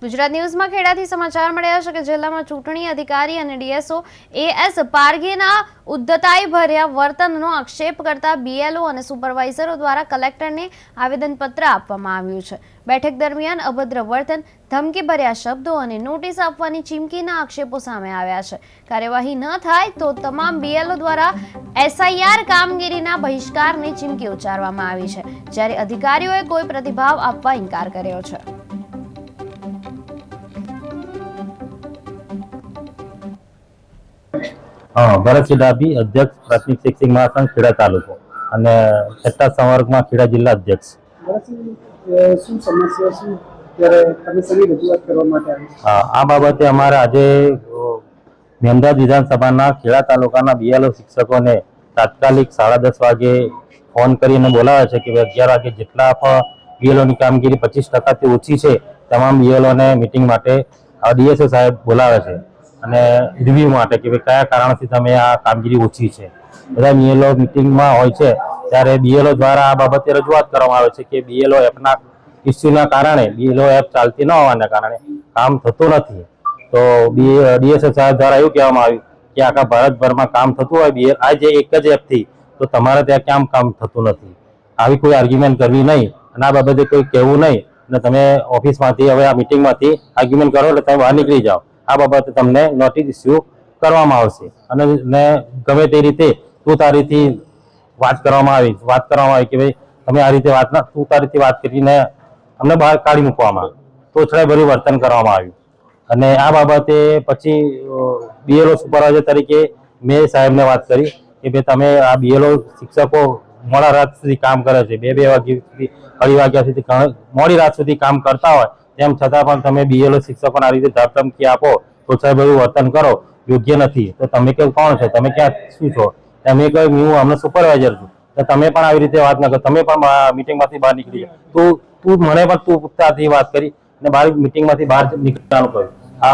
ગુજરાત ન્યૂઝમાં ખેડાથી સમાચાર મળ્યા છે કે જિલ્લામાં ચૂંટણી અધિકારી અને ડીએસઓ એએસ પારગેના ઉદ્ધતાઈ ભર્યા વર્તનનો આક્ષેપ કરતા બીએલઓ અને સુપરવાઇઝરો દ્વારા કલેક્ટરને આવેદનપત્ર આપવામાં આવ્યું છે। બેઠક દરમિયાન અભદ્ર વર્તન, ધમકી ભર્યા શબ્દો અને નોટિસ આપવાની ચીમકીના આક્ષેપો સામે આવ્યા છે। કાર્યવાહી ન થાય તો તમામ બીએલઓ દ્વારા એસઆઈઆર કામગીરીના બહિષ્કારની ચીમકી ઉચ્ચારવામાં આવી છે, જ્યારે અધિકારીઓએ કોઈ પ્રતિભાવ આપવા ઇનકાર કર્યો છે। ભરત ડાભી, અધ્યક્ષ પ્રાથમિક શિક્ષક મહાસંઘ ખેડા તાલુકો અને છઠ્ઠા સંવર્ગમાં ખેડા જિલ્લા અધ્યક્ષ। આ બાબતે અમારે આજે મેમદાદ વિધાનસભાના ખેડા તાલુકાના બીએલઓ શિક્ષકોને તાત્કાલિક 10:30 વાગે ફોન કરીને બોલાવ્યા છે કે 11 વાગે જેટલા બીએલઓની કામગીરી 25% ઓછી છે તમામ બીએલઓને મિટિંગ માટે ડીએસઓ સાહેબ બોલાવે છે અને રિવ્યુ માટે કે ભાઈ કયા કારણથી તમે આ કામગીરી ઓછી છે। બધા બીએલઓ મિટિંગમાં હોય છે ત્યારે બીએલઓ દ્વારા આ બાબતે રજૂઆત કરવામાં આવે છે કે બીએલઓ એપના ઇસ્યુના કારણે, બીએલઓ એપ ચાલતી ન હોવાના કારણે કામ થતું નથી। તો ડીએસઓ સાહેબ દ્વારા એવું કહેવામાં આવ્યું કે આખા ભારતભરમાં કામ થતું હોય આજે એક જ એપથી, તો તમારે ત્યાં કેમ કામ થતું નથી? આવી કોઈ આર્ગ્યુમેન્ટ કરવી નહીં અને આ બાબતે કોઈ કહેવું નહીં અને તમે ઓફિસમાંથી હવે આ મિટિંગમાંથી આર્ગ્યુમેન્ટ કરો એટલે તમે બહાર નીકળી જાઓ। આ બાબતે તમને નોટિસ ઇસ્યુ કરવામાં આવશે અને ગમે તે રીતે તુતારીથી વાત કરવામાં આવી કે ભાઈ તમે આ રીતે તુતારીથી વાત કરીને અમને બહાર કાઢી મૂકવામાં, તોછડાઈભર્યું વર્તન કરવામાં આવ્યું અને આ બાબતે પછી બીએલઓ સુપરવાઇઝર તરીકે મેં સાહેબને વાત કરી કે ભાઈ તમે આ બીએલઓ શિક્ષકો મોડા રાત સુધી કામ કરે છે, 2 વાગ્યા સુધી, 2:30 વાગ્યા સુધી મોડી રાત સુધી કામ કરતા હોય તેમ છતાં પણ તમે બીએલઓ શિક્ષકોને આ રીતે ધમકી આપો, તોછડાઈભર્યું વર્તન કરો, યોગ્ય નથી। તો તમે કે કોણ છો, તમે ક્યાં શું છો? તમે કહ્યું હું અમને સુપરવાઇઝર છું, તો તમે પણ આવી રીતે વાત ન કરો, તમે પણ મિટિંગમાંથી બહાર નીકળી જાઓ। તું મને પણ તું વાત કરી અને મિટિંગમાંથી બહાર નીકળવાનું કહ્યું।